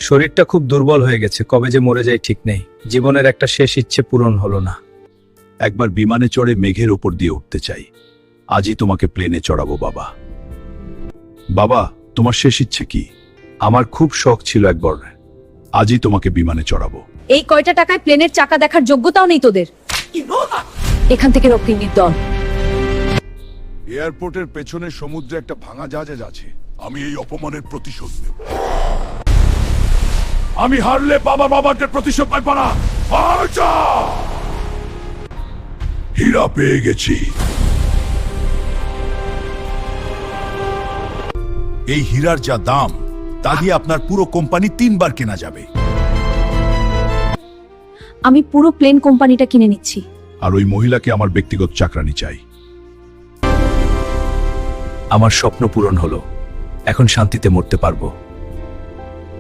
শরীরটা খুব দুর্বল হয়ে গেছে, কবে যে মরে যাই ঠিক নেই। জীবনের একটা শেষ ইচ্ছে পূরণ হলো না। একবার বিমানে চড়ে মেঘের ওপর দিয়ে উঠতে চাই। আজই তোমাকে প্লেনে চড়াবো বাবা। বাবা, তোমার শেষ ইচ্ছে কি? আমার খুব শখ ছিল একবার, আজই তোমাকে বিমানে চড়াবো। এই কয়টা টাকায় প্লেনের চাকা দেখার যোগ্যতাও নেই তোদের। এখান থেকে রক্ষিণীর দল। এয়ারপোর্টের পেছনে সমুদ্রে একটা ভাঙা জাহাজ আছে। আমি এই অপমানের প্রতিশোধ নেব। আমি হারলে বাবাকে প্রতিশোধ পাইব না। আচ্ছা, হীরা পেয়ে গেছি। এই হীরার যা দাম, তা দিয়ে আপনার পুরো কোম্পানি 3 বার কেনা যাবে। আমি পুরো প্লেন কোম্পানিটা কিনে নিচ্ছি। আর ওই মহিলাকে আমার ব্যক্তিগত চাকরানি চাই। আমার স্বপ্ন পূরণ হলো, এখন শান্তিতে মরতে পারবো।